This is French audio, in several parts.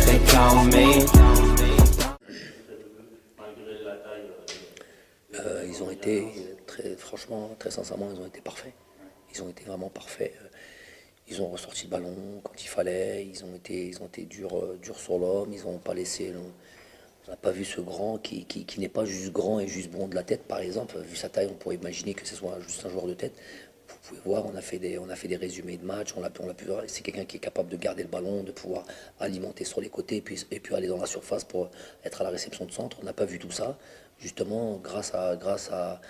they count me. Ils ont été, franchement, très sincèrement, ils ont été parfaits. Ils ont été vraiment parfaits. Ils ont ressorti le ballon quand il fallait. Ils ont été durs sur l'homme. Ils n'ont pas laissé. On n'a pas vu ce grand qui n'est pas juste grand et juste bon de la tête, par exemple. Vu sa taille, on pourrait imaginer que ce soit juste un joueur de tête. Vous pouvez voir, on a fait des résumés de match. On l'a pu voir. C'est quelqu'un qui est capable de garder le ballon, de pouvoir alimenter sur les côtés et puis aller dans la surface pour être à la réception de centre. On n'a pas vu tout ça. Justement, grâce à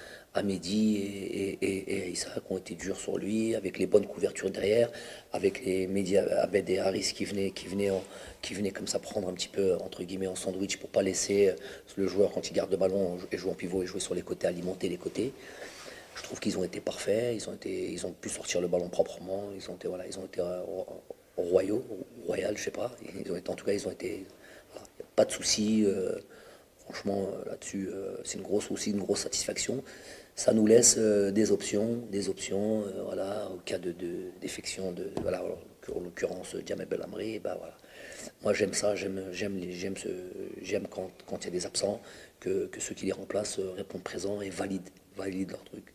Mehdi et à Issa qui ont été durs sur lui, avec les bonnes couvertures derrière, avec les Mehdi Abed et Harris qui venaient comme ça prendre un petit peu, entre guillemets, en sandwich pour pas laisser le joueur, quand il garde le ballon et joue en pivot et jouer sur les côtés, alimenter les côtés. Je trouve qu'ils ont été parfaits, ils ont pu sortir le ballon proprement, ils ont été royal, je sais pas. En tout cas, ils ont été, voilà, pas de soucis. Franchement, là-dessus, c'est une grosse satisfaction. Ça nous laisse des options, voilà, au cas de défection voilà, en l'occurrence Djamel Belhamri, bah voilà. Moi j'aime ça, j'aime quand il y a des absents, que ceux qui les remplacent répondent présents et valident leur truc.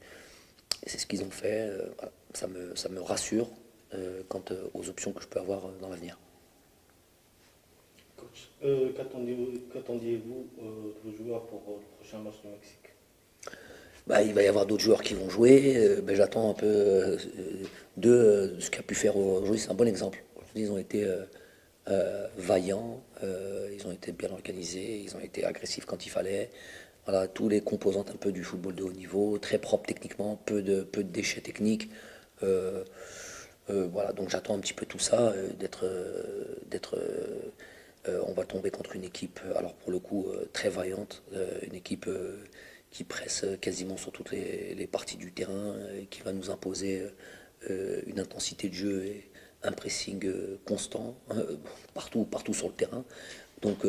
Et c'est ce qu'ils ont fait. Voilà. Ça me rassure quant aux options que je peux avoir dans l'avenir. Coach, qu'attendiez-vous de vos joueurs pour le prochain match du Mexique? Bah, il va y avoir d'autres joueurs qui vont jouer. Ben, j'attends un peu de ce qu'a pu faire aujourd'hui. C'est un bon exemple. Aujourd'hui, ils ont été vaillants, ils ont été bien organisés, ils ont été agressifs quand il fallait. Voilà, tous les composantes un peu du football de haut niveau, très propre techniquement, peu de déchets techniques. Euh, voilà, donc j'attends un petit peu tout ça, on va tomber contre une équipe, alors pour le coup, très vaillante, une équipe qui presse quasiment sur toutes les parties du terrain, et qui va nous imposer une intensité de jeu et un pressing constant, partout sur le terrain. Donc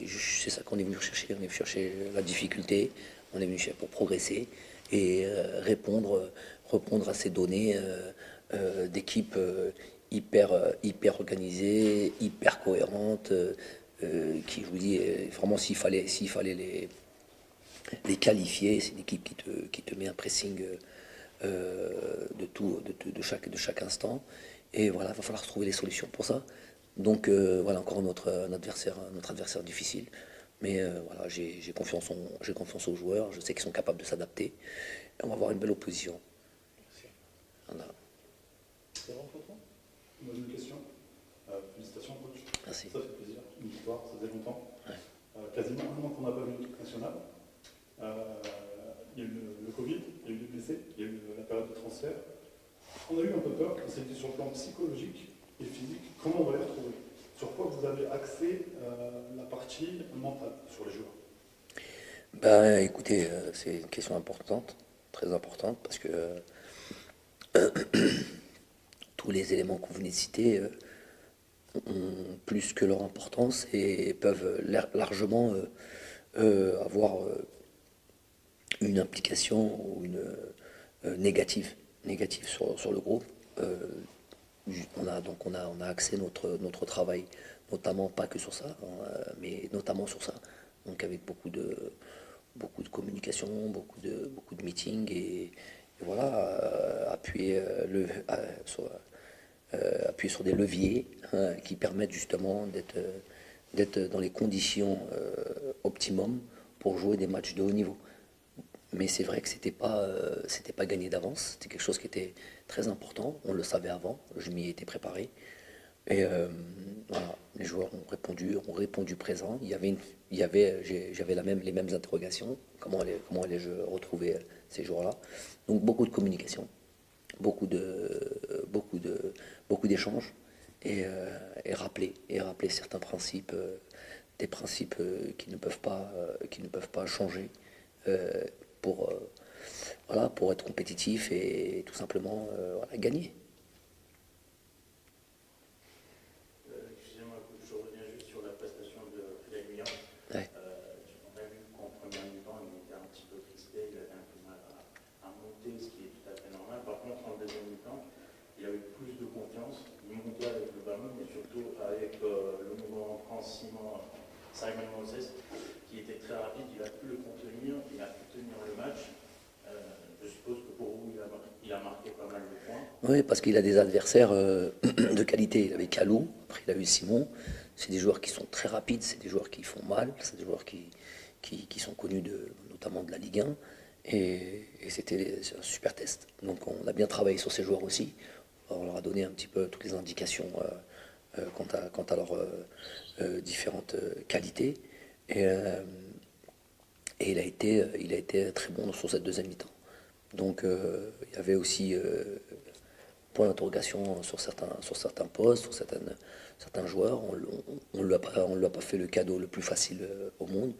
c'est ça qu'on est venu chercher. On est venu chercher la difficulté, on est venu chercher pour progresser et répondre à ces données d'équipe hyper organisée, hyper cohérente, qui, je vous dis, vraiment s'il fallait les qualifier, c'est une équipe qui te met un pressing de chaque instant. Et voilà, il va falloir trouver des solutions pour ça. Donc voilà, encore notre adversaire difficile. Mais voilà, j'ai confiance aux joueurs, je sais qu'ils sont capables de s'adapter. Et on va avoir une belle opposition. Merci. Voilà. C'est bon pour toi? Moi j'ai une question. Félicitations coach. Merci. Ça fait plaisir. Une victoire, ça faisait longtemps. Ouais. Quasiment un an qu'on n'a pas vu l'équipe nationale. Il y a eu le Covid, il y a eu des blessés, il y a eu la période de transfert. On a eu un peu peur, on s'est dit sur le plan psychologique et physique, comment on va les retrouver? Sur quoi vous avez axé la partie mentale sur les joueurs? Ben, écoutez, c'est une question importante, très importante, parce que tous les éléments que vous venez de citer ont plus que leur importance et peuvent largement avoir une implication ou une négative sur le groupe. Euh, on a axé notre travail, notamment pas que sur ça, mais notamment sur ça. Donc avec beaucoup de communication, beaucoup de meetings et voilà, appuyer sur des leviers qui permettent justement d'être dans les conditions optimum pour jouer des matchs de haut niveau. Mais c'est vrai que c'était pas gagné d'avance, c'était quelque chose qui était très important, on le savait avant, je m'y étais préparé. Et voilà, les joueurs ont répondu présent. J'avais les mêmes interrogations, comment allais-je retrouver ces joueurs-là. Donc beaucoup de communication, beaucoup d'échanges et rappeler certains principes, des principes qui ne peuvent pas changer pour, voilà, pour être compétitif et tout simplement voilà, gagner. Excusez-moi, je reviens juste sur la prestation de Fred Guillaume. Ouais. On a vu qu'en première mi-temps, il était un petit peu crispé, il avait un peu mal à monter, ce qui est tout à fait normal. Par contre, en deuxième mi-temps, il avait plus de confiance, il montait avec le ballon, mais surtout avec le nouveau rentrant Simon Moses, qui était très rapide, il a pu le contenir, il a pu tenir le match. Je suppose que pour vous, il a marqué pas mal de points. Oui, parce qu'il a des adversaires de qualité. Il avait Kalou, après il a eu Simon. C'est des joueurs qui sont très rapides, c'est des joueurs qui font mal, c'est des joueurs qui sont connus notamment de la Ligue 1. Et c'était un super test. Donc on a bien travaillé sur ces joueurs aussi. On leur a donné un petit peu toutes les indications quant à leurs différentes qualités. Et il a été très bon sur cette deuxième mi-temps. Donc il y avait aussi point d'interrogation sur certains postes, sur certains joueurs. On ne lui a pas fait le cadeau le plus facile au monde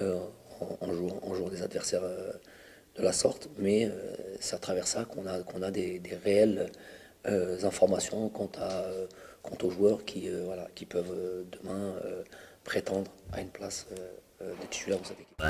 en jouant des adversaires de la sorte, mais c'est à travers ça qu'on a des réelles informations quant aux joueurs qui peuvent demain prétendre à une place de titulaire dans cette équipe.